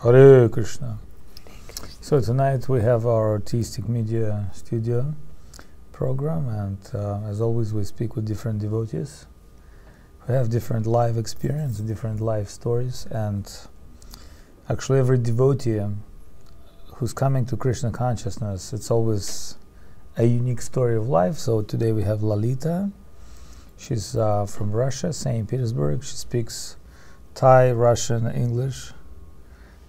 Hare Krishna. So tonight we have our artistic media studio program, and as always we speak with different devotees who have different life experience, different life stories, and actually every devotee who's coming to Krishna Consciousness, it's always a unique story of life. So today we have Lalita. She's from Russia, St. Petersburg. She speaks Thai, Russian, English.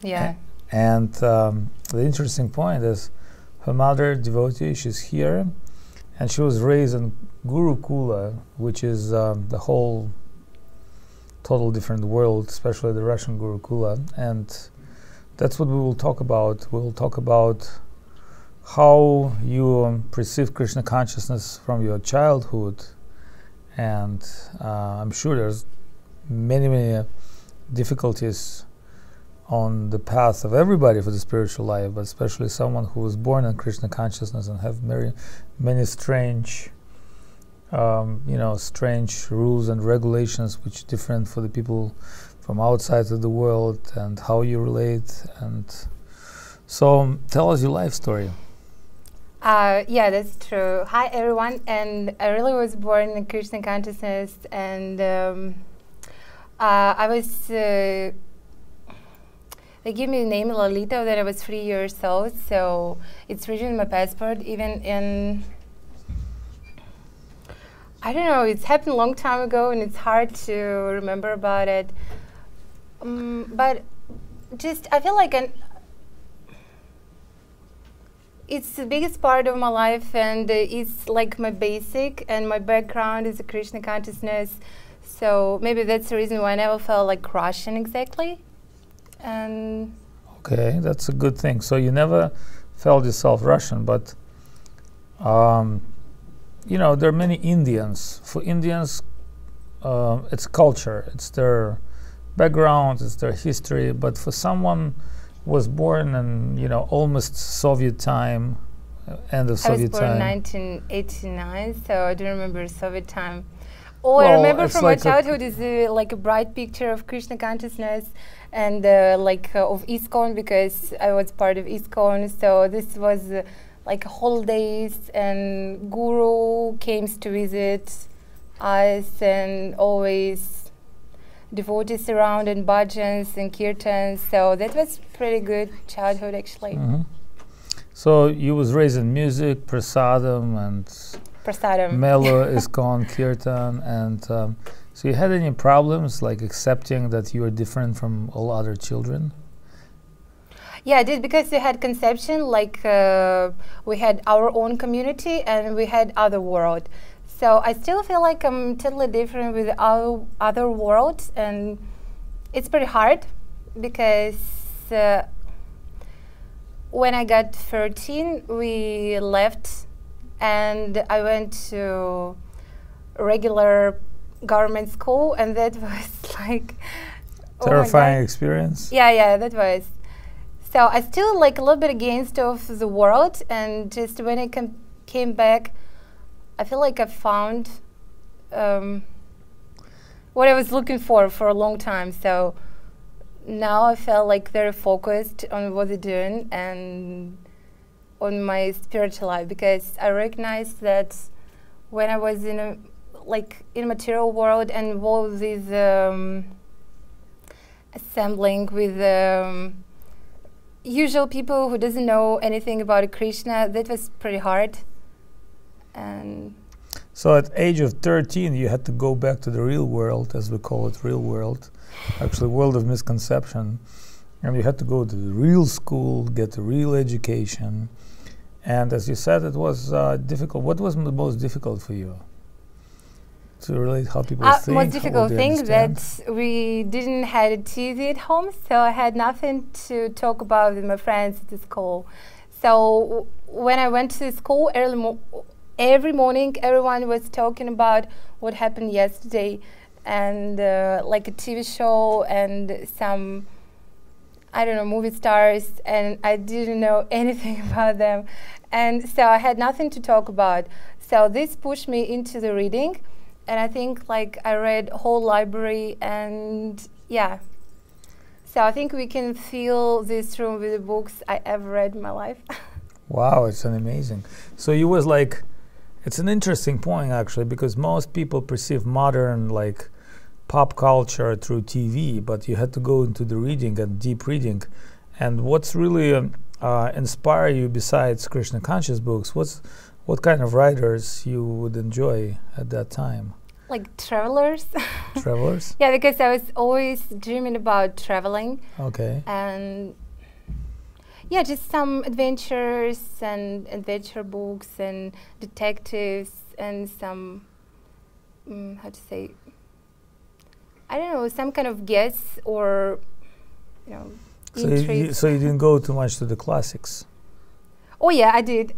Yeah. And the interesting point is her mother, devotee, she's here, and she was raised in Gurukula, which is the whole total different world, especially the Russian Gurukula. And that's what we will talk about. We'll talk about how you perceive Krishna consciousness from your childhood. And I'm sure there's many difficulties on the path of everybody for the spiritual life, but especially someone who was born in Krishna consciousness and have many strange, strange rules and regulations which are different for the people from outside of the world, and how you relate. And so tell us your life story. Yeah, that's true. Hi everyone, and I really was born in Krishna consciousness, and I was they gave me the name Lalita when I was 3 years old, so it's written in my passport. Even in, I don't know, it's happened a long time ago, and it's hard to remember about it. But just I feel like it's the biggest part of my life, and it's like my basic, and my background is a Krishna consciousness. So maybe that's the reason why I never felt like Russian exactly. And okay, that's a good thing. So you never felt yourself Russian, but there are many Indians. For Indians, it's culture, it's their background, it's their history. But for someone who was born in almost Soviet time, end of Soviet time. I was born in 1989, so I don't remember Soviet time. All I remember from my childhood is like a bright picture of Krishna consciousness, and of ISKCON, because I was part of ISKCON. So this was like holidays, and Guru came to visit us, and always devotees around, and bhajans and kirtans. So that was pretty good childhood actually. Mm-hmm. So you was raised in music, prasadam, and Melo, ISKCON, Kirtan, and so you had any problems like accepting that you are different from all other children? Yeah, I did, because we had conception, like we had our own community and we had other world. So I still feel like I'm totally different with our other worlds, and it's pretty hard because when I got 13, we left. And I went to a regular government school, and that was like terrifying experience. Yeah, that was. So I still like a little bit against of the world, and just when I came back, I feel like I found what I was looking for a long time. So now I felt like very focused on what they're doing and on my spiritual life, because I recognized that when I was in material world and involved with assembling with usual people who doesn't know anything about Krishna, that was pretty hard. And so at age of 13, you had to go back to the real world, as we call it, real world, actually world of misconception, and you had to go to the real school, get the real education. And as you said, it was difficult. What was the most difficult for you? To relate how people think? Most difficult thing that we didn't have a TV at home, so I had nothing to talk about with my friends at the school. So when I went to school every morning, everyone was talking about what happened yesterday, and like a TV show and some, I don't know, movie stars, and I didn't know anything about them. And so I had nothing to talk about. So this pushed me into the reading, and I think like I read whole library, and yeah. So I think we can fill this room with the books I ever read in my life. Wow, it's an amazing. So you was like, it's an interesting point actually, because most people perceive modern like pop culture through TV, but you had to go into the reading and deep reading. And what's really inspire you besides Krishna Conscious books? What kind of writers you would enjoy at that time? Like travelers. Travelers? Yeah, because I was always dreaming about traveling. Okay. And yeah, just some adventures and adventure books and detectives and some, how to say, I don't know, some kind of guess or, you know, intrigue. So you didn't go too much to the classics? Oh yeah, I did.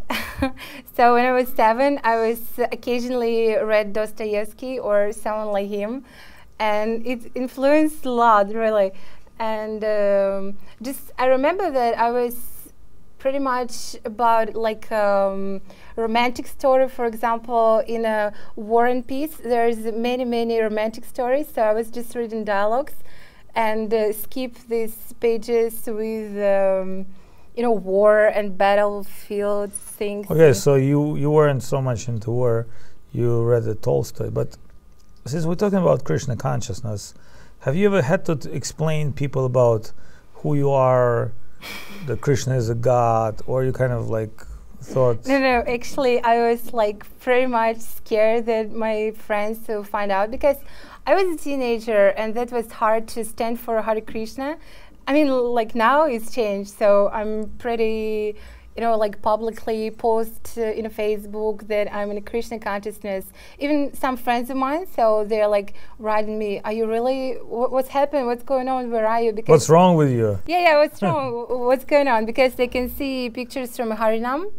So when I was 7, I was occasionally read Dostoevsky or someone like him, and it influenced a lot, really. And just I remember that I was pretty much about like romantic story. For example, in a War and Peace, there's many romantic stories. So I was just reading dialogues and skip these pages with you know, war and battlefield things. Okay, so you weren't so much into war, you read the Tolstoy. But since we're talking about Krishna consciousness, have you ever had to explain people about who you are, that Krishna is a god, or you kind of like thought? No, actually I was like pretty much scared that my friends will find out, because I was a teenager and that was hard to stand for Hare Krishna. I mean, like now it's changed, so I'm pretty, you know, like publicly post in a Facebook that I'm in a Krishna consciousness. Even some friends of mine, so they're like writing me, "Are you really? What's happened? What's going on? Where are you?" Because what's wrong with you? Yeah, what's wrong? What's going on? Because they can see pictures from Harinam,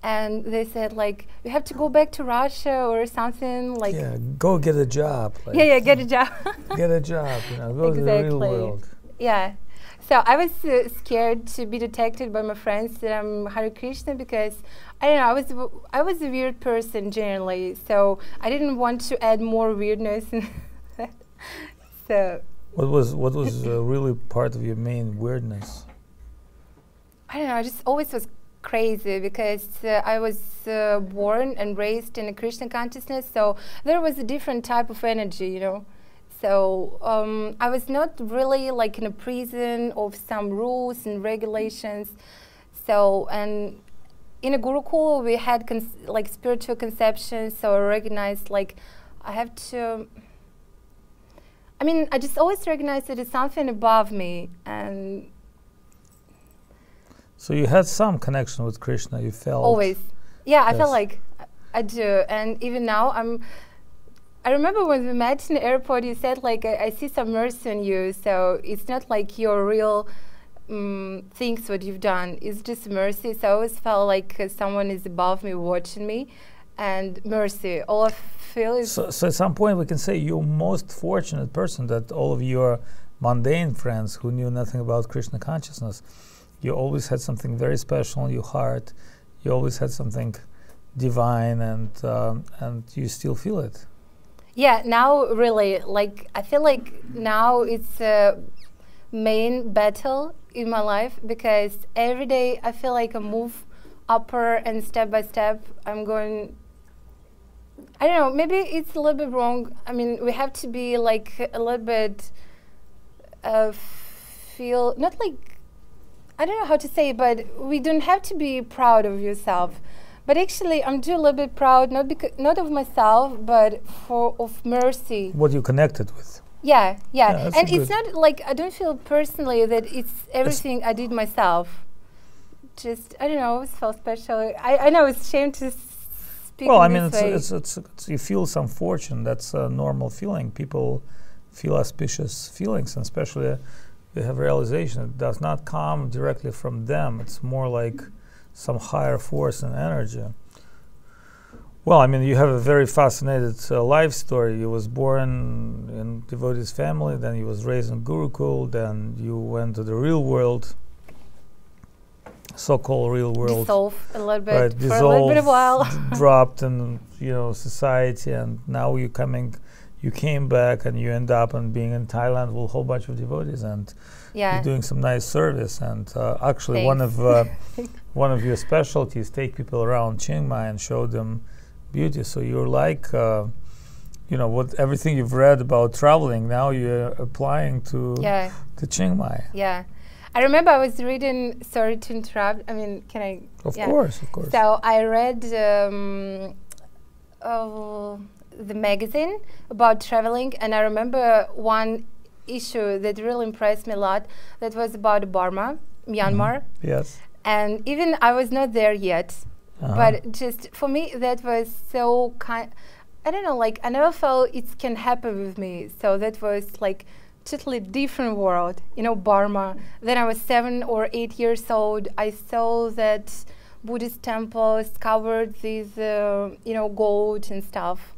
and they said like, "You have to go back to Russia or something." Like, yeah, go get a job. Like, yeah, get a job. Get a job. You know, go to the real world. Yeah, so I was scared to be detected by my friends that I'm Hare Krishna, because I don't know, I was a weird person generally, so I didn't want to add more weirdness. So what was really part of your main weirdness? I don't know, I just always was crazy, because I was born and raised in a Krishna consciousness, so there was a different type of energy, you know. So I was not really like in a prison of some rules and regulations. So, and in a Gurukul we had like spiritual conceptions, so I recognized like I have to, I mean, I just always recognized that it's something above me. And so you had some connection with Krishna, you felt? Always. Yeah, yes. I feel like I do. And even now I remember when we met in the airport, you said like, I see some mercy in you, so it's not like your real things what you've done, it's just mercy. So I always felt like someone is above me watching me, and mercy, all I feel is... So at some point we can say you're most fortunate person, that all of your mundane friends who knew nothing about Krishna consciousness, you always had something very special in your heart, you always had something divine, and you still feel it. Yeah, now really, like I feel like now it's a main battle in my life, because every day I feel like I move upper, and step by step I'm going, I don't know, maybe it's a little bit wrong. I mean, we have to be like a little bit feel, not like, I don't know how to say it, but we don't have to be proud of yourself. But actually, I'm just a little bit proud, not of myself, but of mercy. What you connected with. Yeah. And it's not like, I don't feel personally that it's everything I did myself. Just, I don't know, I always felt special. I know it's shame to speak well, I in mean, this way. it's you feel some fortune. That's a normal feeling. People feel auspicious feelings, and especially they have realization. It does not come directly from them. It's more like some higher force and energy. Well, I mean, you have a very fascinating life story. You was born in devotee's family, then you was raised in Gurukul, then you went to the real world, so-called real world. Dissolve a little bit, right, for a little bit of a while. Dropped in, society, and now you're you came back and you end up and being in Thailand with a whole bunch of devotees, and you're doing some nice service. And actually, one of your specialties, take people around Chiang Mai and show them beauty. So you're like, what everything you've read about traveling, now you're applying to Chiang Mai. Yeah. I remember I was reading, sorry to interrupt, I mean, can I? Of course. So I read the magazine about traveling, and I remember one issue that really impressed me a lot, that was about Burma, Myanmar. Yes. And even I was not there yet, but just for me that was so I don't know, like I never felt it can happen with me. So that was like totally different world, Burma. Then I was 7 or 8 years old. I saw that Buddhist temples covered these, gold and stuff.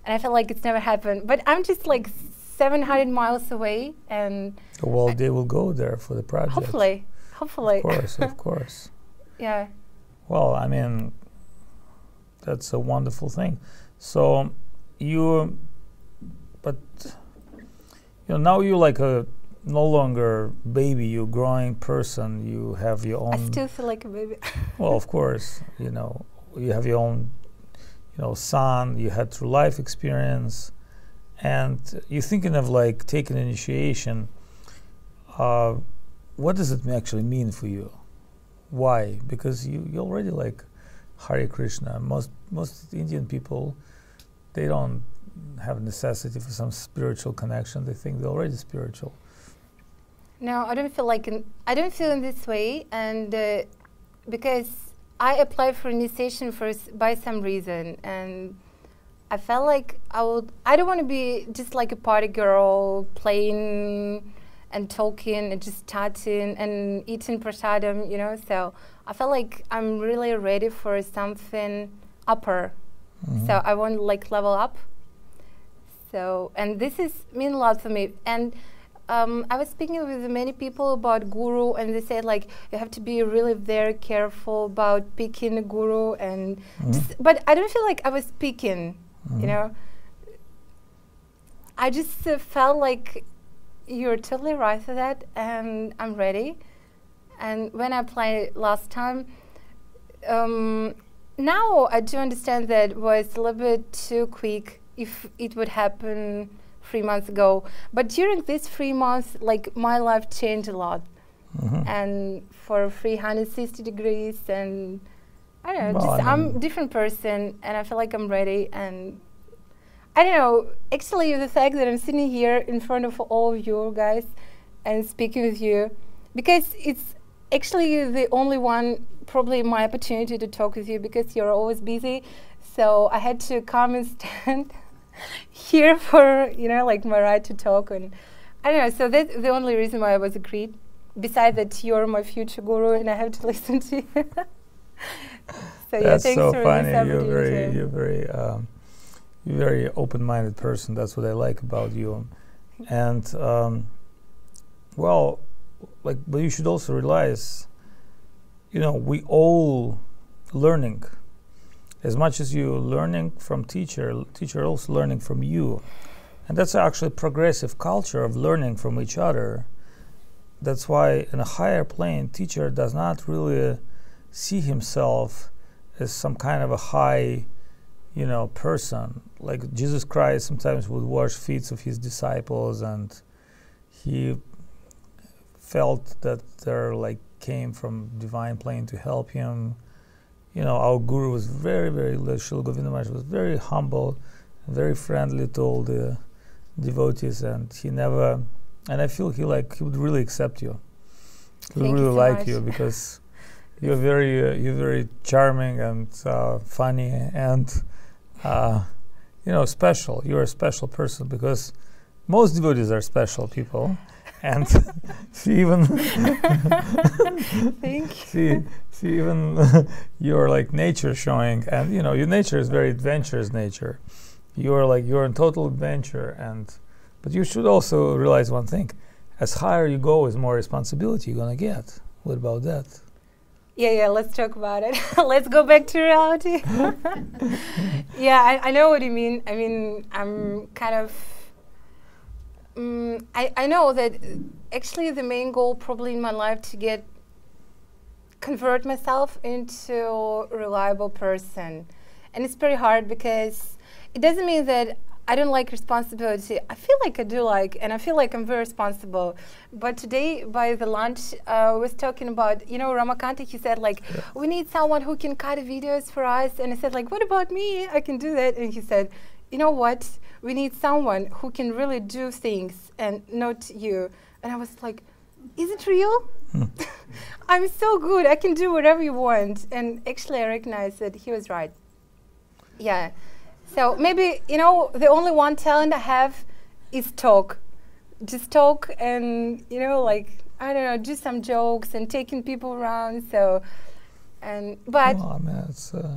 And I felt like it's never happened. But I'm just like 700 miles away, and well, they will go there for the project. Hopefully. Of course. Yeah. Well, I mean, that's a wonderful thing. So now you're like a no longer baby, you're growing person, you have your own. I still feel like a baby. Well, of course, you have your own, son, you had through life experience, and you're thinking of like taking initiation. What does it actually mean for you? Why? Because you already like Hare Krishna. Most Indian people, they don't have necessity for some spiritual connection. They think they're already spiritual. No, I don't feel I don't feel in this way, and because I applied for initiation first by some reason, and I felt like I don't want to be just like a party girl playing and talking and just chatting and eating prasadam, so I felt like I'm really ready for something upper. So I want to like level up. So, and this mean a lot for me. And I was speaking with many people about guru, and they said like you have to be really very careful about picking a guru, and but I don't feel like I was picking, I just felt like you're totally right for that, and I'm ready. And when I applied last time, now I do understand that it was a little bit too quick if it would happen 3 months ago. But during these 3 months, like my life changed a lot, and for 360 degrees, and I don't know, I'm a different person, and I feel like I'm ready. And I don't know, actually the fact that I'm sitting here in front of all of you guys and speaking with you, because it's actually the only one, probably my opportunity to talk with you, because you're always busy. So I had to come and stand here for, like Maharaj to talk. And I don't know, so that's the only reason why I was agreed. Besides that, you're my future guru and I have to listen to you. So that's thanks so for funny. This You're very open-minded person. That's what I like about you. And but you should also realize, we all learning. As much as you're learning from teacher also learning from you. And that's actually a progressive culture of learning from each other. That's why in a higher plane, teacher does not really see himself as some kind of a high, person. Like Jesus Christ sometimes would wash feet of his disciples, and he felt that they're like came from divine plane to help him. Our guru was very, very, Srila Govinda Maharaj was very humble, very friendly to all the devotees, and he never, and I feel he would really accept you. He would really like you because you're very charming and funny and special. You're a special person because most devotees are special people. And see even see even your like nature showing, and your nature is very adventurous nature. You're in total adventure, but you should also realize one thing: as higher you go, as more responsibility you're gonna get. What about that? Yeah, let's talk about it. Let's go back to reality. Yeah, I know what you mean. I mean, I'm kind of... I know that actually the main goal probably in my life to convert myself into a reliable person. And it's pretty hard because it doesn't mean that I don't like responsibility. I feel like I do like, and I feel like I'm very responsible. But today, by the lunch, I was talking about, you know, Ramakanta, he said, like, we need someone who can cut videos for us. And I said, like, what about me? I can do that. And he said, you know what? We need someone who can really do things and not you. And I was like, is it real? I'm so good. I can do whatever you want. And actually, I recognized that he was right. Yeah. So maybe, you know, the only one talent I have is talk. Just talk and, you know, like, I don't know, do some jokes and taking people around. So, but, well,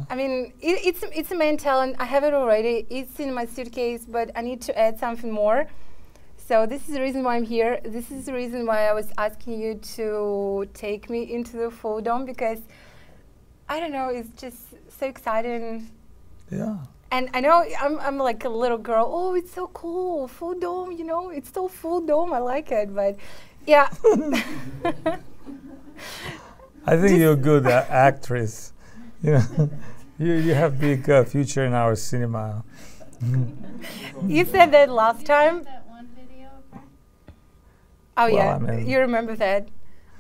I mean, it's a main talent. I have it already. It's in my suitcase, but I need to add something more. So this is the reason why I'm here. This is the reason why I was asking you to take me into the full dome, because, I don't know, it's just so exciting. Yeah. And I know I'm like a little girl. Oh, it's so cool, full dome. You know, it's so full dome. I like it, but yeah. I think you're a good actress. You know, you have big future in our cinema. You said that last time. That one video of her? Oh well, yeah, I mean, you remember that?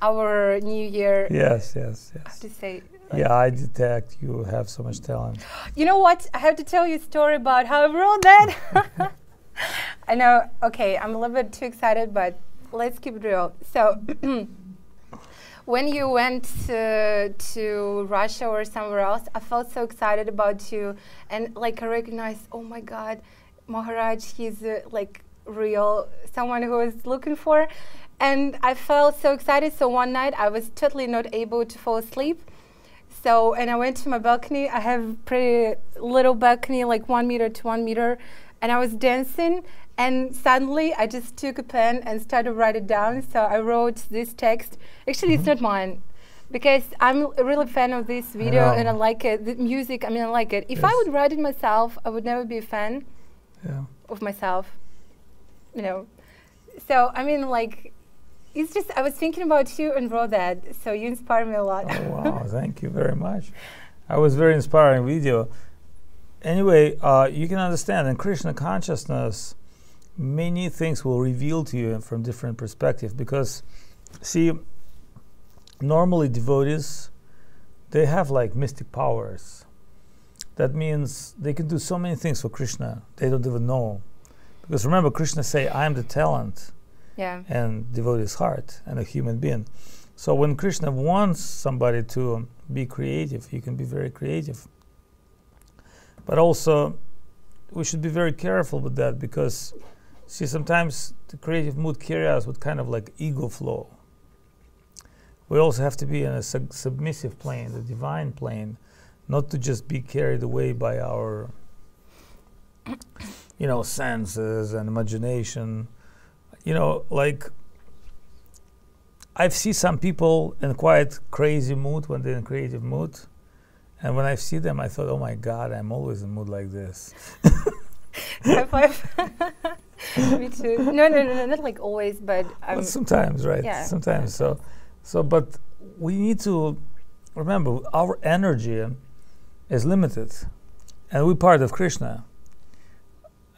Our New Year. Yes. I have to say. Yeah, I detect you have so much talent. You know what? I have to tell you a story about how I wrote that. I know, okay, I'm a little bit too excited, but let's keep it real. So, when you went to Russia or somewhere else, I felt so excited about you. And like I recognized, oh my God, Maharaj, he's like real, someone who I was looking for. And I felt so excited. So one night I was totally not able to fall asleep. So, and I went to my balcony. I have pretty little balcony, like 1 meter to 1 meter. And I was dancing, and suddenly I just took a pen and started writing it down. So I wrote this text. Actually, it's not mine, because I'm a really fan of this video and I like it. The music, I mean, I like it. If I would write it myself, I would never be a fan of myself, you know. So, I mean, like, it's just, I was thinking about you and wrote that, so you inspire me a lot. Oh, wow, thank you very much. I was very inspiring video. Anyway, you can understand in Krishna Consciousness, many things will reveal to you from different perspectives, because, see, normally devotees, they have like mystic powers. That means they can do so many things for Krishna, they don't even know. Because remember, Krishna say, I am the talent. Yeah. And devotee's heart and a human being. So when Krishna wants somebody to be creative, you can be very creative. But also, we should be very careful with that, because, see, sometimes the creative mood carries us with kind of like ego flow. We also have to be in a submissive plane, the divine plane, not to just be carried away by our, you know, senses and imagination. You know, like, I've seen some people in quite crazy mood when they're in creative mood. And when I see them, I thought, oh my God, I'm always in mood like this. High five. Me too. No, not like always, but sometimes, right? Yeah. Sometimes. So, but we need to remember our energy is limited, and we're part of Krishna.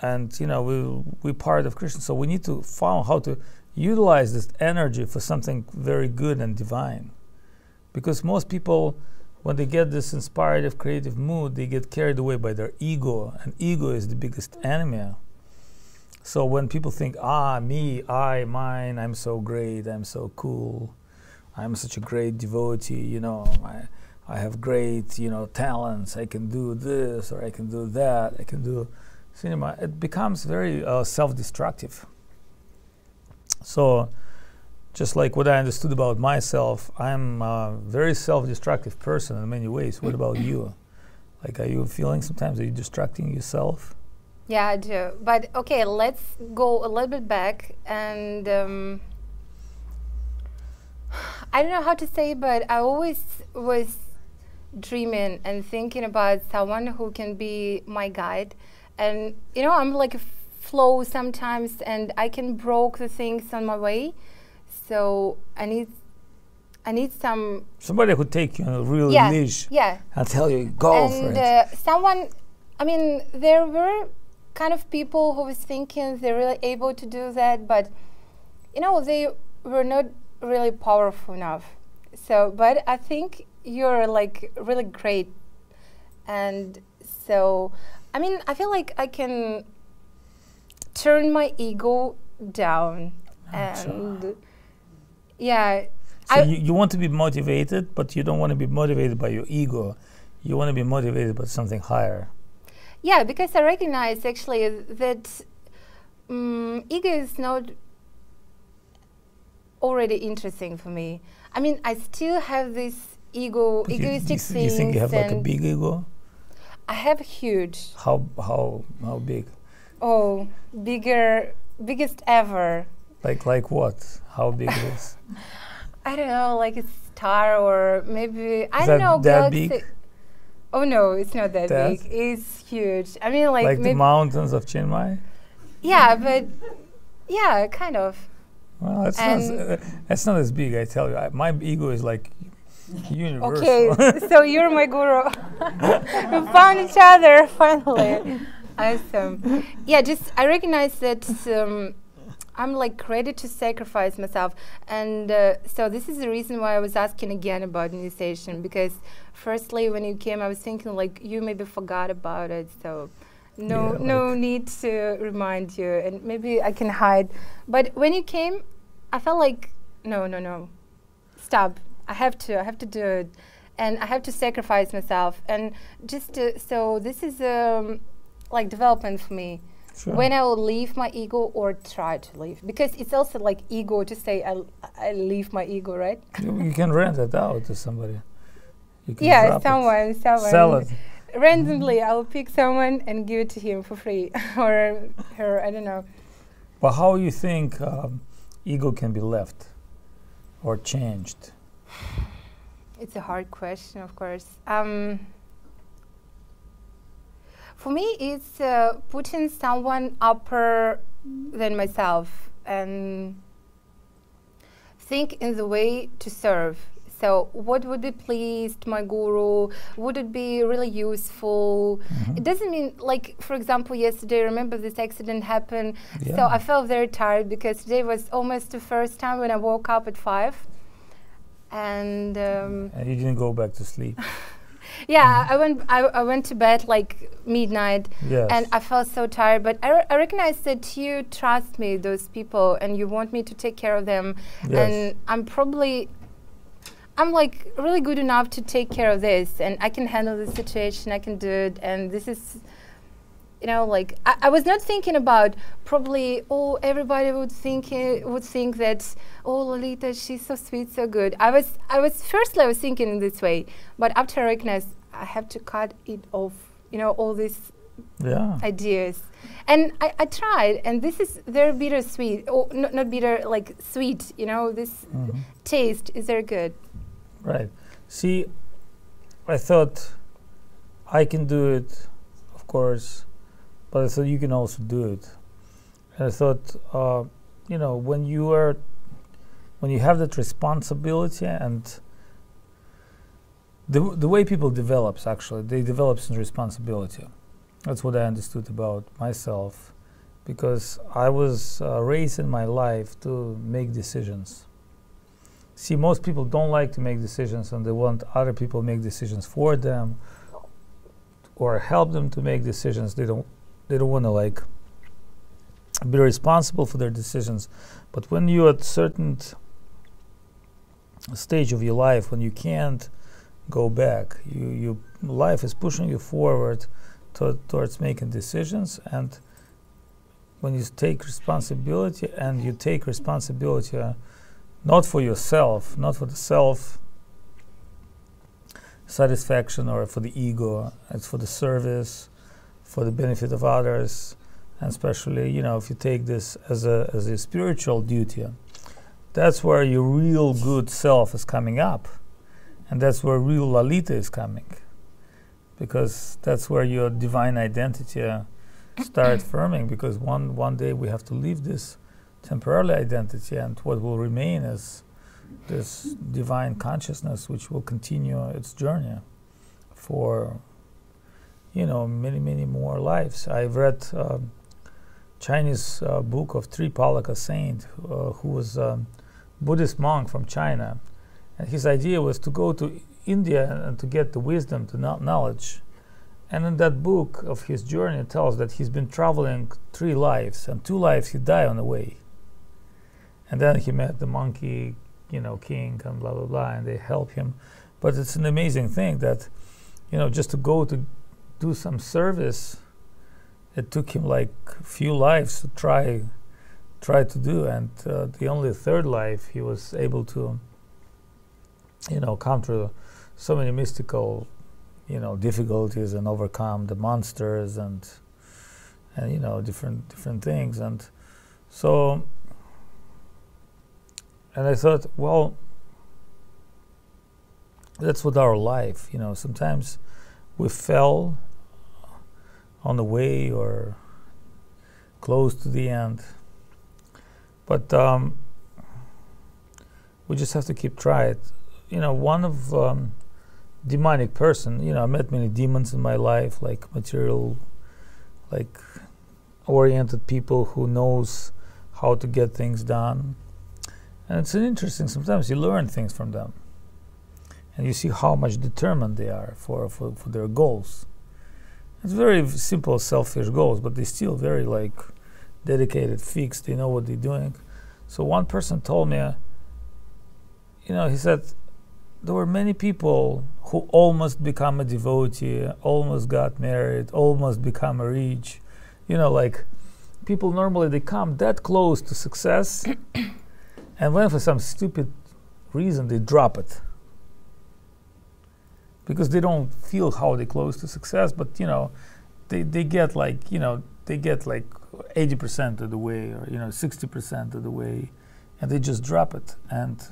And you know, we're part of Krishna, so we need to find how to utilize this energy for something very good and divine. Because most people, when they get this inspired, creative mood, they get carried away by their ego, and ego is the biggest enemy. So when people think, me, I, mine, I'm so great, I'm so cool, I'm such a great devotee, you know, I have great, you know, talents, I can do this, or I can do that, I can do cinema, it becomes very self-destructive. So, just like what I understood about myself, I'm a very self-destructive person in many ways. What about you? Like, are you feeling sometimes, are you distracting yourself? Yeah, I do. But okay, let's go a little bit back and I don't know how to say, but I always was dreaming and thinking about someone who can be my guide. And you know, I'm like a flow sometimes, and I can broke the things on my way. So I need somebody who take you on a real leash. Yeah. And tell you go for it. Someone. I mean, there were kind of people who was thinking they're really able to do that, but you know, they were not really powerful enough. So, but I think you're like really great, and so I mean, I feel like I can turn my ego down, and yeah. So you want to be motivated, but you don't want to be motivated by your ego. You want to be motivated by something higher. Yeah, because I recognize actually that ego is not already interesting for me. I mean, I still have this egoistic things. You think you have like a big ego? I have huge. How big? Oh, biggest ever. Like what? How big it is? I don't know, like a star, or maybe I don't know. That big? Oh no, it's not that big. It's huge. I mean, like the mountains of Chiang Mai. Yeah, but yeah, kind of. Well, that's not as big. I tell you, my ego is like universal. Okay, so you're my guru. We found each other finally. Awesome. Yeah, just I recognize that I'm like ready to sacrifice myself, and so this is the reason why I was asking again about initiation, because firstly when you came I was thinking like you maybe forgot about it, so no need to remind you, and maybe I can hide. But when you came I felt like no, stop, I have to do it, and I have to sacrifice myself, and just so this is like development for me. Sure. When I will leave my ego or try to leave, because it's also like ego to say I leave my ego, right? You can rent it out to somebody. You can someone. Sell it. Randomly, I'll pick someone and give it to him for free, or her. I don't know. But how you think ego can be left or changed? It's a hard question, of course. For me, it's putting someone upper than myself and think in the way to serve. So what would be pleased my guru? Would it be really useful? It doesn't mean, like, for example, yesterday, remember this accident happened? Yeah. So I felt very tired because today was almost the first time when I woke up at 5. And you didn't go back to sleep. Yeah, I went to bed like midnight, and I felt so tired. But I recognize that you trust me, those people, and you want me to take care of them. Yes. And I'm like really good enough to take care of this, and I can handle the situation. I can do it, and this is, you know, like I was not thinking about probably everybody would think that Lolita, she's so sweet, so good. I was thinking in this way, but after I recognized I have to cut it off, you know, all these ideas, and I tried, and this is very bittersweet, not bitter, like sweet, you know, this taste is very good. Right. See, I thought I can do it, of course. But I thought you can also do it. And I thought, you know, when you have that responsibility, and the way people develops, actually, they develop in responsibility. That's what I understood about myself, because I was raised in my life to make decisions. See, most people don't like to make decisions, and they want other people to make decisions for them or help them to make decisions. They don't want to like be responsible for their decisions. But when you're at a certain stage of your life, when you can't go back, life is pushing you forward towards making decisions. And when you take responsibility, and you take responsibility not for yourself, not for the self satisfaction or for the ego, it's for the service, for the benefit of others, and especially, you know, if you take this as a spiritual duty, that's where your real good self is coming up. And that's where real Lalita is coming. Because that's where your divine identity start forming, because one day we have to leave this temporary identity, and what will remain is this divine consciousness, which will continue its journey for, you know, many, many more lives. I've read Chinese book of Tripalaka saint, who was a Buddhist monk from China, and his idea was to go to India and to get the wisdom, the knowledge. And in that book of his journey, it tells that he's been traveling 3 lives, and 2 lives he died on the way. And then he met the monkey, you know, king, and blah blah blah, and they help him. But it's an amazing thing that, you know, just to go to do some service, it took him like a few lives to try to do, and the only 3rd life he was able to, you know, come through so many mystical, you know, difficulties and overcome the monsters and you know, different things. And so, and I thought, well, that's what our life, you know, sometimes we fell on the way or close to the end, but we just have to keep trying it. You know, one of demonic person, you know, I met many demons in my life, like material, like oriented people who knows how to get things done. And it's interesting, sometimes you learn things from them, and you see how much determined they are for their goals. It's very simple, selfish goals, but they're still very like dedicated, fixed, they know what they're doing. So one person told me, you know, he said, there were many people who almost become a devotee, almost got married, almost become rich. You know, like people normally, they come that close to success, and when for some stupid reason they drop it. Because they don't feel how they're close to success, but you know, they get like, you know, they get like 80% of the way, or, you know, 60% of the way, and they just drop it. And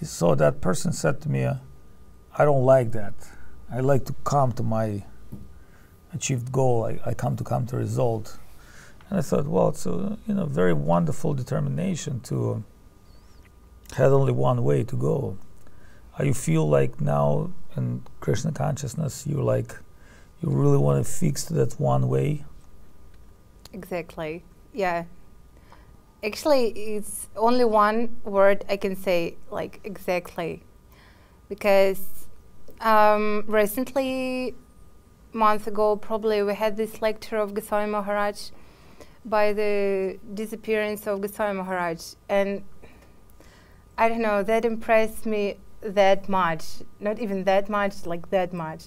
so that person said to me, I don't like that. I like to come to my achieved goal. I come to result. And I thought, well, it's a, you know, very wonderful determination to have only one way to go. You feel like now in Krishna consciousness, you really want to fix that one way? Exactly. Yeah. Actually, it's only one word I can say, like exactly, because recently, a month ago, probably we had this lecture of Goswami Maharaj by the disappearance of Goswami Maharaj, and I don't know, that impressed me that much, not even that much, like that much.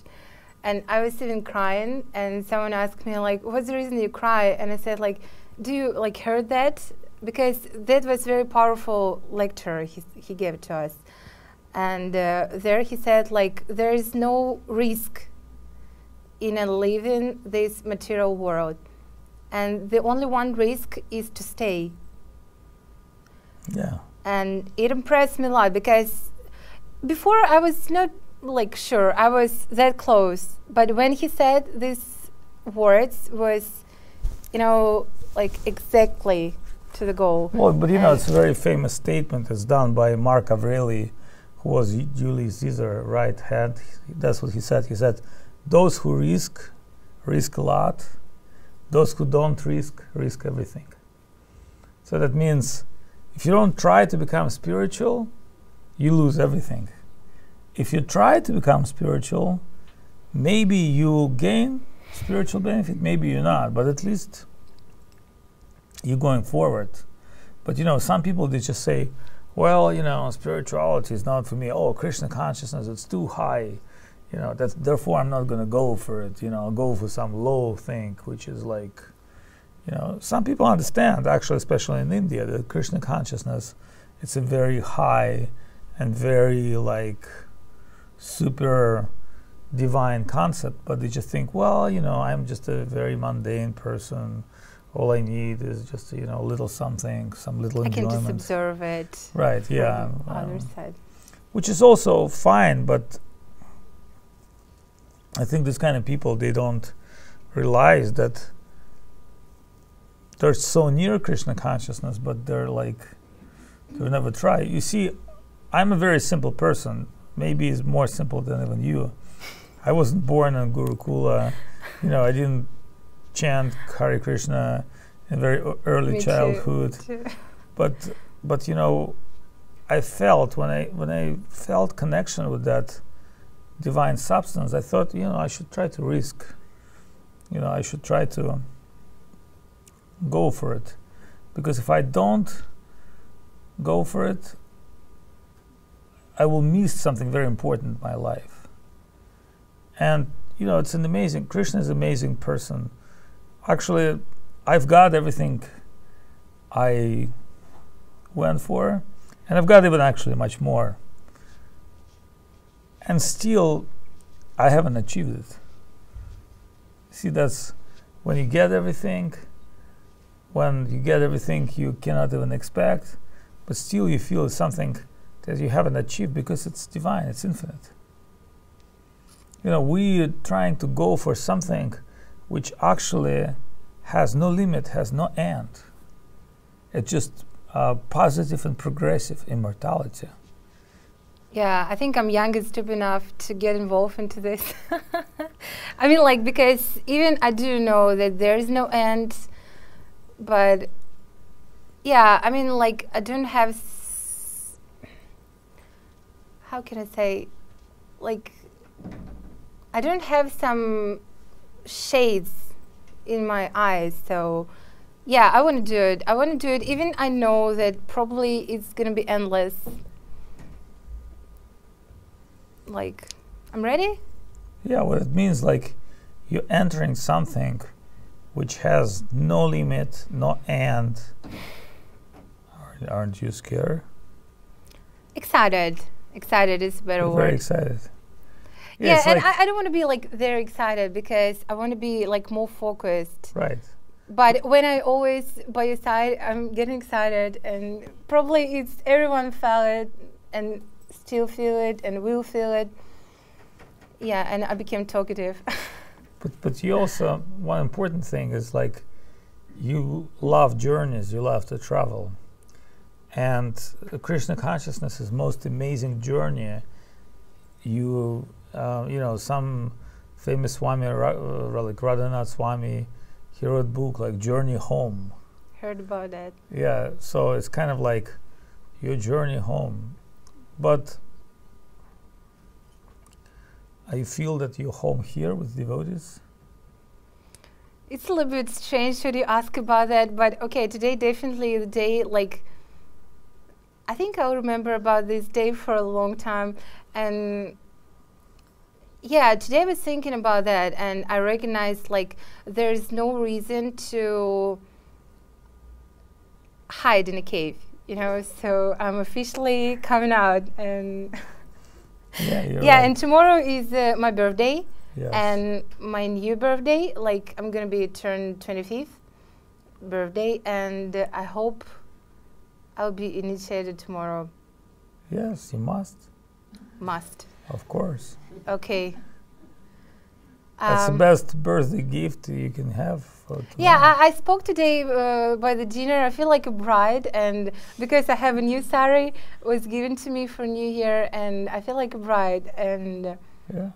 And I was even crying, and someone asked me like, what's the reason you cry? And I said like, do you like heard that? Because that was very powerful lecture he gave to us. And there he said like, there is no risk in living this material world. And the only one risk is to stay. Yeah. And it impressed me a lot, because before I was not like sure I was that close, but when he said these words was, you know, like exactly to the goal. Well, but you know, it's a very famous statement. It's done by Mark Aureli, who was Julius Caesar's right hand. That's what he said. He said, those who risk a lot. Those who don't risk everything. So that means if you don't try to become spiritual, you lose everything. If you try to become spiritual, maybe you gain spiritual benefit, maybe you're not, but at least you're going forward. But you know, some people, they just say, well, you know, spirituality is not for me. Oh, Krishna consciousness, it's too high. You know, therefore I'm not going to go for it. You know, I'll go for some low thing, which is like, you know, some people understand, actually, especially in India, that Krishna consciousness, it's a very high and very like super divine concept, but they just think, well, you know, I'm just a very mundane person all I need is just, you know, a little something, some little enjoyment. I can just observe it. Right, yeah. From the other side. Which is also fine, but I think this kind of people, they don't realize that they're so near Krishna consciousness, but they're like, they never try. You see, I'm a very simple person. Maybe it's more simple than even you. I wasn't born in Gurukula. You know, I didn't chant Hare Krishna in very early childhood. Too. But you know, I felt when I felt connection with that divine substance, I thought, you know, I should try to risk. You know, I should try to go for it, because if I don't go for it, I will miss something very important in my life. And you know, it's an amazing, Krishna is an amazing person. Actually, I've got everything I went for, and I've got even actually much more. And still, I haven't achieved it. See, that's when you get everything, you cannot even expect, but still you feel something that you haven't achieved because it's divine, it's infinite. You know, we're trying to go for something which actually has no limit, has no end. It's just positive and progressive immortality. Yeah, I think I'm young and stupid enough to get involved into this. I mean, like, because even I do know that there is no end, but yeah, I mean, like, I don't have, how can I say, like, I don't have some shades in my eyes, so yeah, I want to do it. I want to do it, even I know that probably it's going to be endless. Like, I'm ready? Yeah, well, it means like you're entering something which has no limit, no end. Aren't you scared? Excited. Excited is a better word. Very excited. Yeah, and like I don't want to be like very excited, because I want to be like more focused. Right. But when I always by your side, I'm getting excited, and probably it's everyone felt it and still feel it and will feel it. Yeah, and I became talkative. But you also, one important thing is like, you love journeys, you love to travel. And Krishna consciousness is most amazing journey. You know, some famous Swami, like Radhanath Swami, he wrote a book like Journey Home. Heard about that. Yeah, so it's kind of like your journey home. But I feel that you're home here with devotees. It's a little bit strange should you ask about that, but okay, today definitely the day, like, I think I'll remember about this day for a long time. And yeah, today I was thinking about that, and I recognized like there's no reason to hide in a cave, you know, so I'm officially coming out. And yeah, yeah, right. And tomorrow is my birthday. Yes. And my new birthday, like I'm gonna be turned 25th birthday, and I hope I'll be initiated tomorrow. Yes, you must. Must. Of course. Okay. That's the best birthday gift you can have for tomorrow. Yeah, I spoke today by the dinner. I feel like a bride, and because I have a new sari was given to me for New Year, and I feel like a bride. And yeah.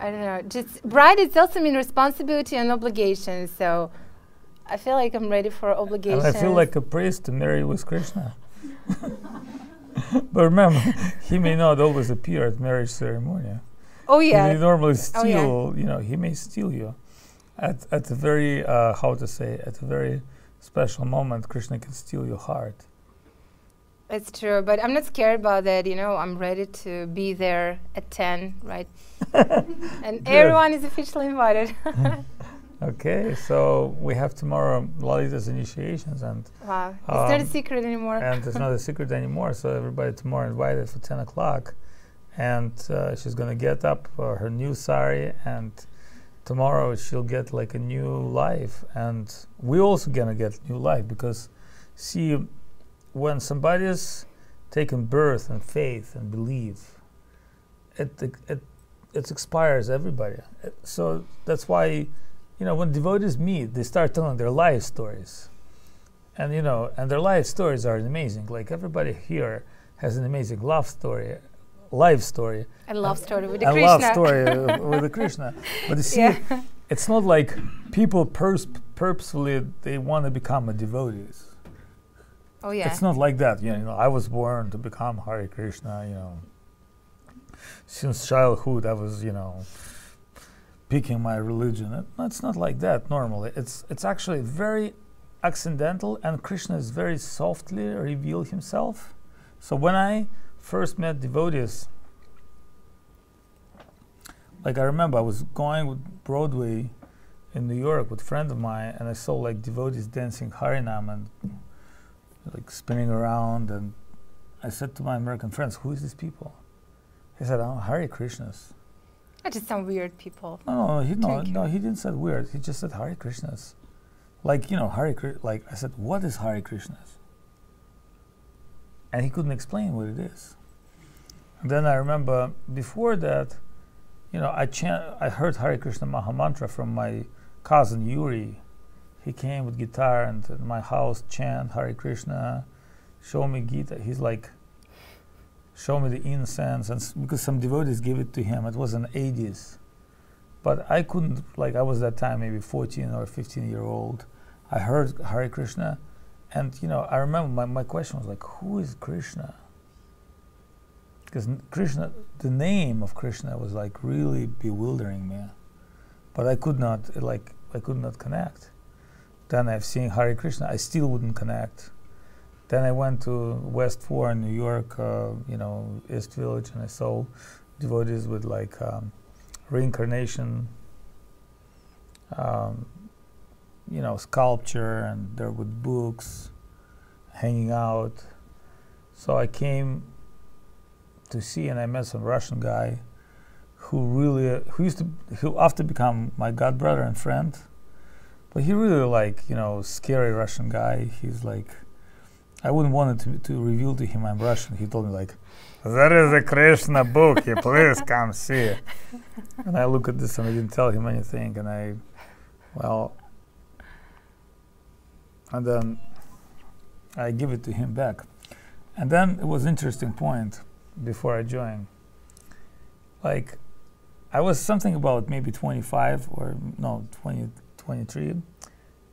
I don't know, just bride is also mean responsibility and obligation. So I feel like I'm ready for obligations. And I feel like a priest to marry with Krishna. But remember, he may not always appear at marriage ceremony. Oh yeah. He normally steal, you know, he may steal you. At a very, how to say, at a very special moment, Krishna can steal your heart. It's true, but I'm not scared about that, you know, I'm ready to be there at 10, right? And everyone is officially invited. Okay, so we have tomorrow Lalita's initiations, and wow, it's not a secret anymore. And it's not a secret anymore, so everybody tomorrow invited for 10 o'clock. And she's going to get up her new sari and tomorrow she'll get like a new life, and we also gonna get new life, because see, when somebody is taken birth and faith and belief, it inspires everybody. So that's why, you know, when devotees meet, they start telling their life stories, and you know, and their life stories are amazing. Like everybody here has an amazing love story, life story. A love story with the a Krishna. love story with the Krishna. But you see, it's not like people purposefully they want to become a devotees. Oh yeah. It's not like that. You know, I was born to become Hare Krishna. You know, since childhood I was, you know, picking my religion. It's not like that normally. It's actually very accidental, and Krishna is very softly reveal himself. So when I first met devotees, like I remember I was going with Broadway in New York with a friend of mine, and I saw like devotees dancing Harinam and like spinning around, and I said to my American friends, "Who is these people?" He said, "Oh, Hare Krishnas." I just some weird people. No, he didn't say weird. He just said Hare Krishnas. Like, you know, like I said, "What is Hare Krishnas?" And he couldn't explain what it is. And then I remember before that, you know, I heard Hare Krishna Mahamantra from my cousin Yuri. He came with guitar and in my house chant Hare Krishna, show me Gita. He's like, show me the incense, and because some devotees gave it to him. It was in the 80s. But I couldn't, like I was that time maybe 14 or 15-year-old. I heard Hare Krishna, and you know, I remember my question was like, who is Krishna? Because Krishna, the name of Krishna was like really bewildering me. But I could not connect. Then I've seen Hare Krishna, I still wouldn't connect. Then I went to West 4 in New York, you know, East Village, and I saw devotees with like reincarnation, you know, sculpture, and there with books, hanging out. So I came to see, and I met some Russian guy who after become my god brother and friend, but he really like, you know, scary Russian guy. He's like, I wouldn't want it to reveal to him I'm Russian. He told me like, there is a Krishna book, you please come see. And I look at this and I didn't tell him anything, and and then I give it to him back. And then it was an interesting point before I joined. Like, I was something about maybe 25 or no, 20, 23,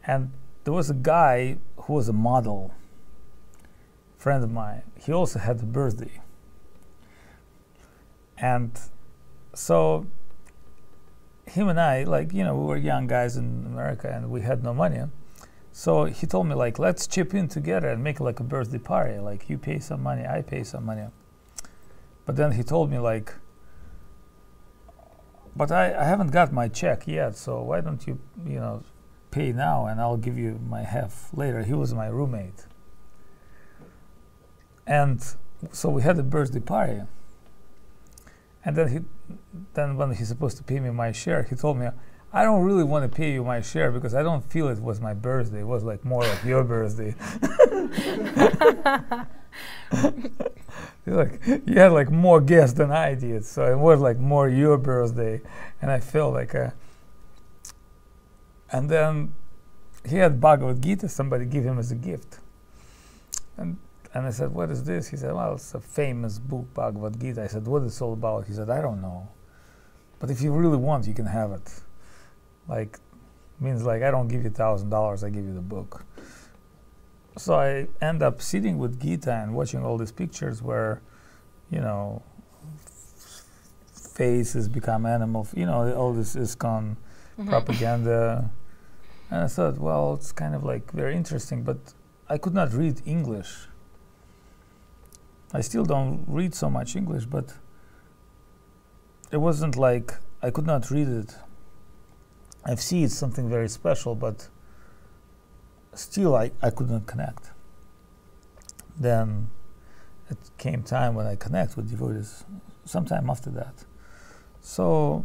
and there was a guy who was a model, friend of mine. He also had a birthday. And so him and I, like, you know, we were young guys in America and we had no money. So he told me like, let's chip in together and make like a birthday party. Like, you pay some money, I pay some money. But then he told me like, but I haven't got my check yet, so why don't you, you know, pay now and I'll give you my half later. He was my roommate. And so we had a birthday party. And then when he's supposed to pay me my share, he told me, I don't really want to pay you my share because I don't feel it was my birthday. It was like more like your birthday. Like, you had like more guests than I did, so it was like more your birthday, and I felt like and then he had Bhagavad Gita, somebody gave him as a gift, and I said, what is this? He said, well, it's a famous book, Bhagavad Gita. I said, what is it all about? He said, I don't know, but if you really want, you can have it. Like, means like, I don't give you $1,000, I give you the book. So I end up sitting with Gita and watching all these pictures where, you know, faces become animal, you know, all this ISKCON propaganda. And I thought, well, it's kind of like very interesting, but I could not read English. I still don't read so much English, but it wasn't like I could not read it. I see it's something very special, but still I could not connect. Then it came time when I connect with devotees sometime after that. So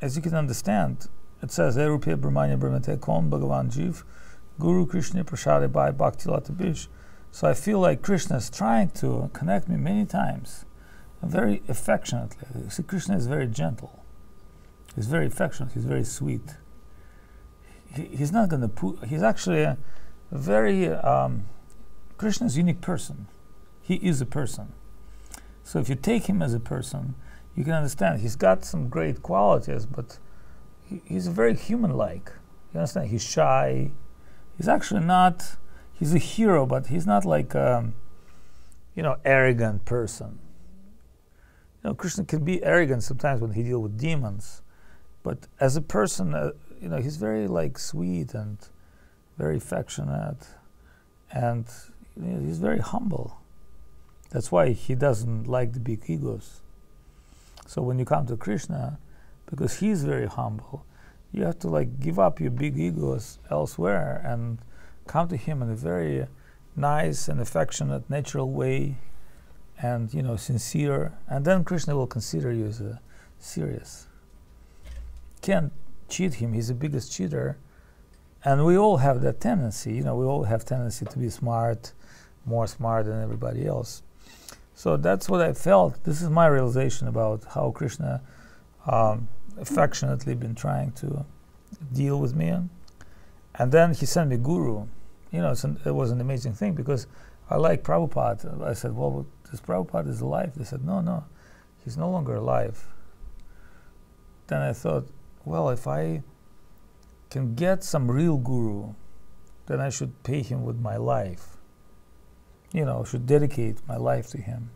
as you can understand, it says, Erupe Brahmanya Brahmate Kon Bhagavan Jiv, Guru Krishna Prashade Bhai Bhakti Latabish. So I feel like Krishna is trying to connect me many times, very affectionately. See, Krishna is very gentle. He's very affectionate. He's very sweet. He's not going to he's actually a very, Krishna is a unique person. He is a person. So if you take him as a person, you can understand he's got some great qualities, but he's very human-like. You understand? He's shy. He's actually not, he's a hero, but he's not like arrogant person. Krishna can be arrogant sometimes when he deals with demons, but as a person, he's very like sweet and very affectionate, and he's very humble. That's why he doesn't like the big egos. So when you come to Krishna, because he's very humble, you have to like give up your big egos elsewhere and come to him in a very nice and affectionate, natural way, and sincere, and then Krishna will consider you as a serious. Can't cheat him. He's the biggest cheater, and we all have that tendency. We all have tendency to be smart, more smart than everybody else. So that's what I felt. This is my realization about how Krishna affectionately been trying to deal with me. And then he sent me Guru. It was an amazing thing because I like Prabhupada. I said, well, this Prabhupada is alive. They said, no, he's no longer alive. Then I thought, well, if I can get some real Guru, then I should pay him with my life. Should dedicate my life to him.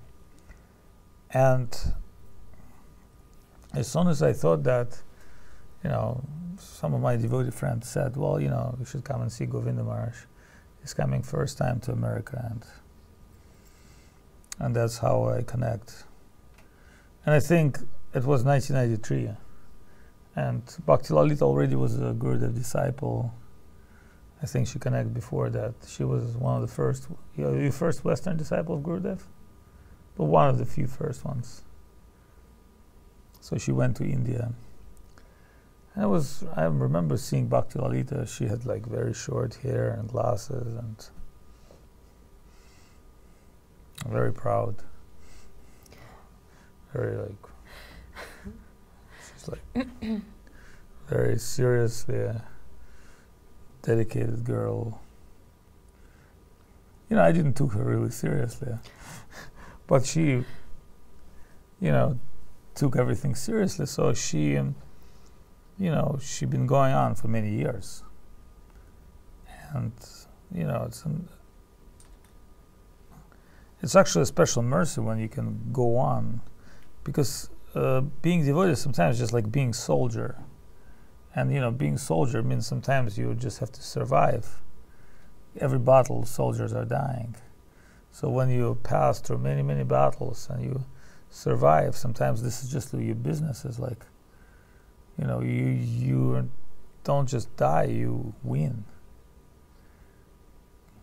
And as soon as I thought that, some of my devotee friends said, well, you should come and see Govinda Maharaj. He's coming first time to America, and that's how I connect. And I think it was 1993, and Bhakti Lalita already was a Gurudev disciple. I think she connected before that. She was one of the first, the first Western disciple of Gurudev, but one of the few first ones. So she went to India. And I remember seeing Bhakti Lalita. She had like very short hair and glasses, and very proud. Very she's like very seriously dedicated girl. I didn't took her really seriously, but she, took everything seriously. So she, she'd been going on for many years, and it's actually a special mercy when you can go on, because being devotee is sometimes just like being soldier. And being soldier means sometimes you just have to survive. Every battle, soldiers are dying. So when you pass through many, many battles and you survive, sometimes this is just your business. Is like, you don't just die, you win.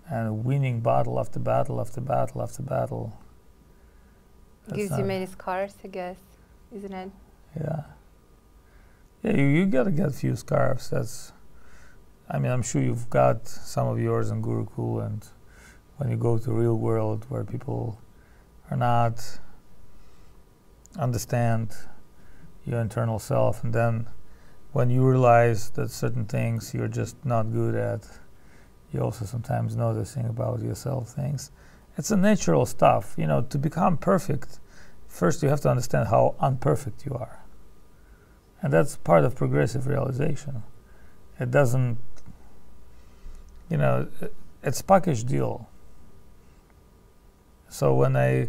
And winning battle after battle after battle after battle. Gives you many scars, I guess, isn't it? Yeah. Yeah, you gotta get a few scarves. I'm sure you've got some of yours in Gurukul, and when you go to the real world where people are not understand your internal self, and then when you realize that certain things you're just not good at, you also sometimes noticing about yourself things. It's a natural stuff. To become perfect, first you have to understand how unperfect you are. And that's part of progressive realization. It doesn't, it's package deal. So when I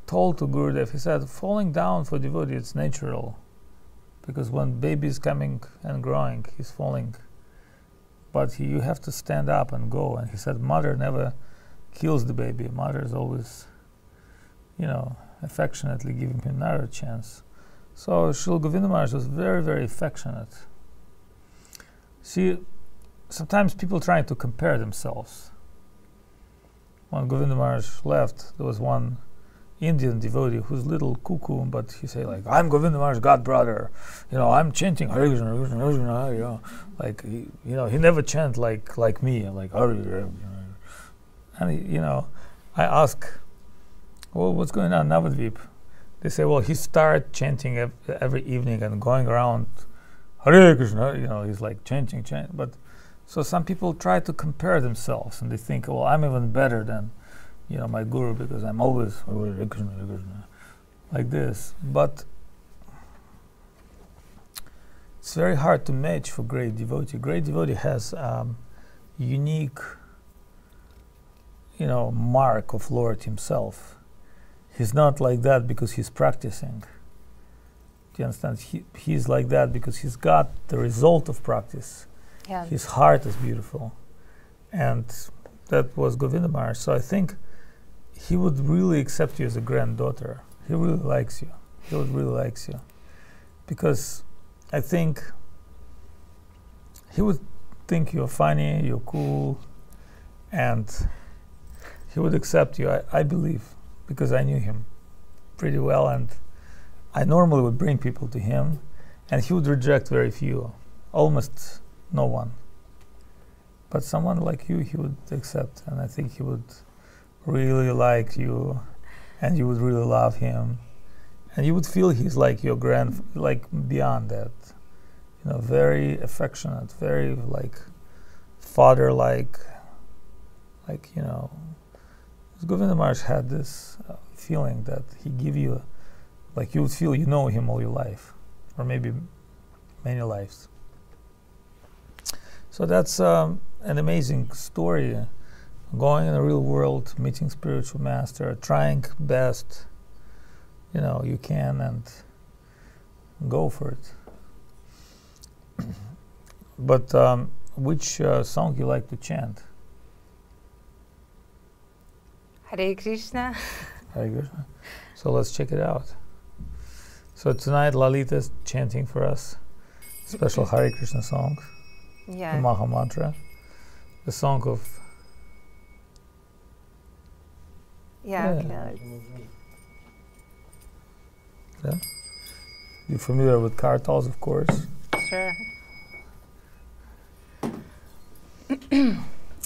told to Gurudev, he said, falling down for devotee, it's natural. Because when baby is coming and growing, he's falling. But you have to stand up and go. And he said, mother never kills the baby. Mother is always, affectionately giving him another chance. So Srila Govinda Maharaj was very, very affectionate. See, sometimes people trying to compare themselves. When Govinda Maharaj left, there was one Indian devotee who's little cuckoo, but he say like, I'm Govinda Maharaj's god brother, I'm chanting Hare Krishna, Hare Krishna, Hare Krishna, like he never chant like me, like Hare Krishna. And I ask, well, what's going on in Avadhut? They say, well, he started chanting every evening and going around Hare Krishna, he's like chanting. But so some people try to compare themselves and they think, well, I'm even better than my guru because I'm always Hare Krishna, Hare Krishna, like this. But it's very hard to match for great devotee. Great devotee has unique, mark of Lord himself. He's not like that because he's practicing. Do you understand? He's like that because he's got the result of practice. Yeah. His heart is beautiful. And that was Govinda Maharaj. So I think he would really accept you as a granddaughter. He really likes you. He would really likes you. Because I think he would think you're funny, you're cool, and he would accept you, I believe, because I knew him pretty well, and I normally would bring people to him, and he would reject very few, almost no one. But someone like you, he would accept, and I think he would really like you, and you would really love him, and you would feel he's like your beyond that, very affectionate, very father-like, Govinda Maharaj had this feeling that he give you, you would feel him all your life, or maybe many lives. So that's an amazing story. Going in the real world, meeting spiritual master, trying best, you can, and go for it. But which song you like to chant? Hare Krishna. Hare Krishna. So let's check it out. So tonight Lalita is chanting for us special Hare Krishna song, Yeah. the Mahamantra, the song of... Yeah, Yeah. okay. Yeah? You're familiar with kartals, of course. Sure.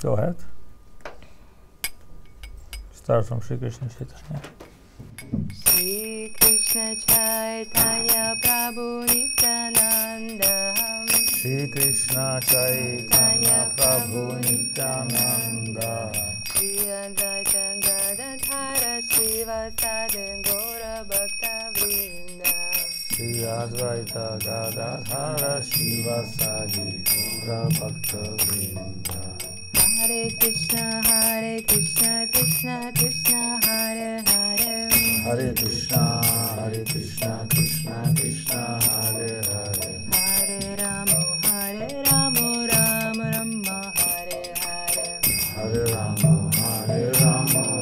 Go ahead. Start from Shri Krishna Chaitanya. Shri Krishna Chaitanya Prabhu Nityananda. Shri Krishna Chaitanya Prabhu Nityananda. Shri Advaita Gadadhara Srivasadi Gaura Bhakta Vrinda. Shri Advaita Gadadhara Srivasadi Gaura Bhakta Vrinda. Hare Krishna, Krishna Krishna, Hare Hare. Hare Krishna, Krishna Krishna, Hare Hare. Hare Rama, Rama Rama, Hare Hare. Hare Rama,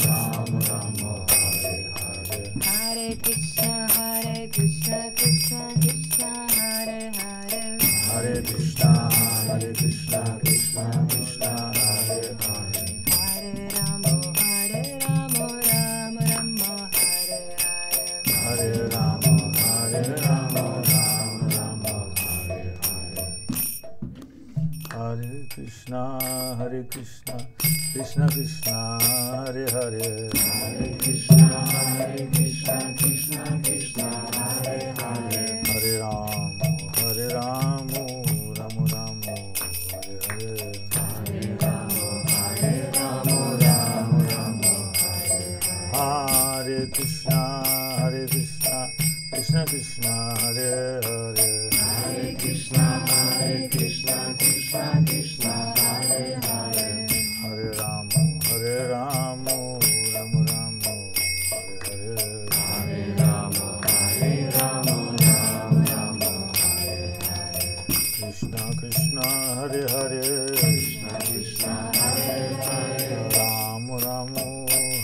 Rama Rama, Hare Hare. Hare Krishna, Krishna Krishna, Hare Hare. Hare Krishna, Krishna Krishna, Hare Hare. Hare Rama, Rama Rama, Hare Hare. Hare Rama, Rama Rama, Hare Hare. Hare Krishna, Krishna Krishna, Hare Hare. Hare Krishna, Krishna Krishna, Hare Hare. Hare Rama, Rama Rama, Hare Hare. Hare Rama, Rama Rama, Hare Hare. Hare Krishna, Krishna Krishna, Hare Hare. Hare Krishna, Krishna Krishna, Hare Hare. Hare Rama, Rama Rama, Hare Hare. Hare Rama, Rama Rama, Hare Hare. Krishna Krishna, Hare Hare. Krishna Krishna, Hare Hare. Rama Rama,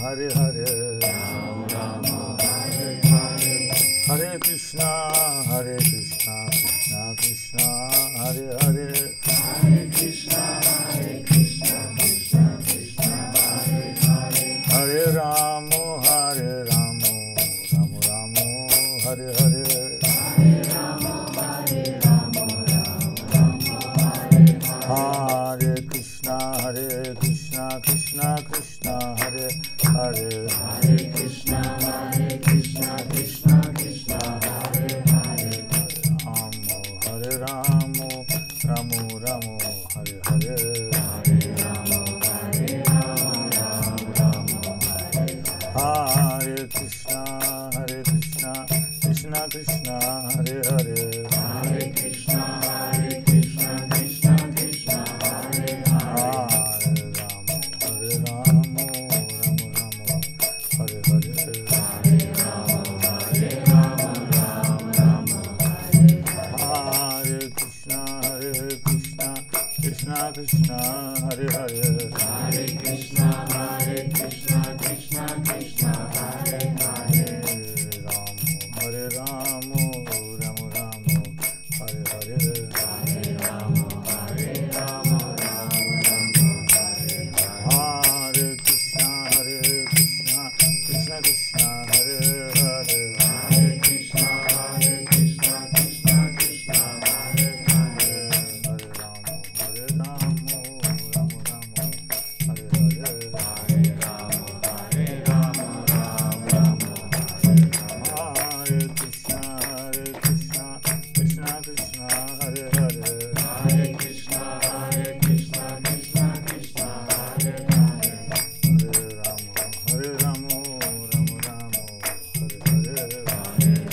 Hare Hare. Rama Rama, Hare Hare. Hare Krishna, Krishna Krishna, Hare Hare. Hare Krishna, Krishna Krishna, Hare Hare. Hare Rama, Krishna Krishna Krishna Hare Hare Hare Krishna Krishna Krishna Hare Hare Hare Ramo Ramo Ramo Hare Hare Hare Ramo Hare Krishna Krishna Krishna Hare Hare Hare Krishna Krishna Krishna Hare Hare Hare Ramo Hare Hare Hare Ramo Hare Krishna Krishna Krishna Hare Hare Hare Krishna Krishna Krishna Hare Hare Hare Ramo Ramo Ramo Hare Hare Hare Ramo Hare Ramo Hare Krishna Krishna Krishna Hare Hare Hare Krishna Krishna Krishna Hare Hare Hare Ramo Ramo Ramo Hare Hare Hare Ramo Hare Ramo Hare Krishna Krishna Krishna Hare Hare Hare Krishna Krishna Krishna Hare Hare Hare Ramo Ramo Ramo Hare Hare Hare Ramo Hare Ramo Hare Krishna Krishna Krishna Hare Hare Hare Krishna Krishna Krishna Hare Hare Hare Ramo Ramo Ramo Hare Hare Hare Ramo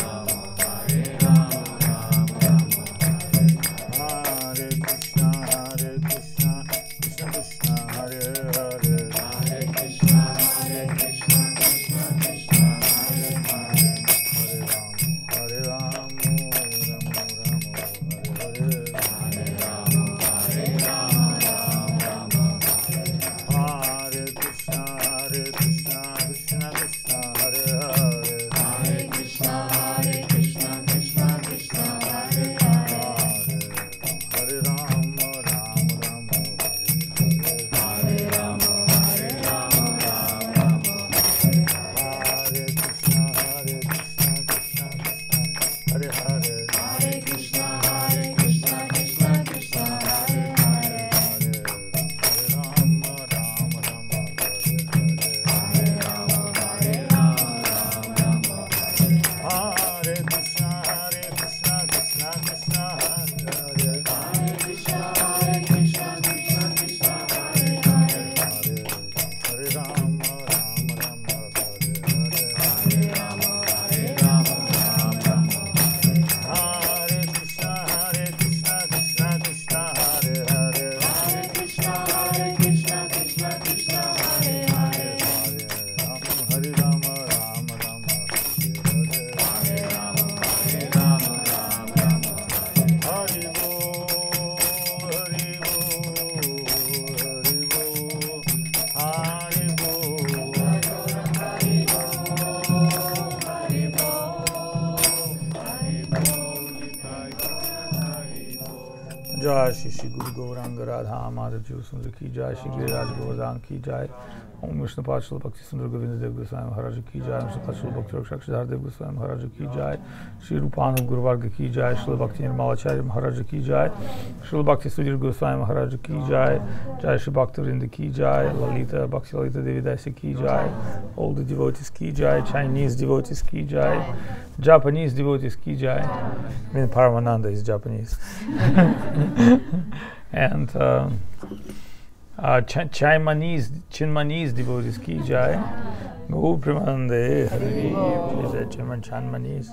Hare Ramo Hare Krishna Krishna Krishna Hare Hare Hare Krishna Krishna Krishna Hare Hare Hare Ramo Ramo Ramo Hare Hare Hare Ramo Hare Ramo Hare Krishna Krishna Hare Hare Hare Krishna Krishna Krishna Hare Hare Hare Ramo Ramo Ramo Hare Hare Hare Ramo Hare Ramo Hare Krishna Krishna Krishna Hare Hare Hare Krishna Krishna Krishna Hare Hare Hare Ramo Ramo Ramo Hare Hare Hare Ramo Hare Ramo Hare Krishna Krishna Krishna Hare Hare Hare Krishna Krishna Krishna Hare Hare Hare Ramo Ramo Ramo Hare Hare Hare Ramo Hare Ramo Hari Bol, Hari Bol, Hari Bol. Jai Shri Shri Guru Gauranga Radha Madhav Jiva Sundar ki Jai, Shri Giriraj Govardhan ki Jai, Om Vishnu Pachal Bhakti Sundar Govinda Dev Goswami Maharaj ki Jai, Vishnu Pachal Bhakti Rakshakshadhar Dev Goswami Maharaj ki Jai, Shri Rupanuga Guru Varga ki Jai, Srila Bhakti Nirmalacharya Maharaj ki Jai, Srila Bhakti Sudhir Goswami Maharaj ki Jai, Jai Shri Bhakti Vrinda ki Jai, Lalita Bhakti Lalita Devi Dasi ki Jai, all the devotees ki Jai, Chinese devotees ki Jai, Japanese devotees ki Jai. I mean, Paramananda is Japanese. And Chinmanese devotees ki Jai. Go Premanande Hari Jai Chinmanese.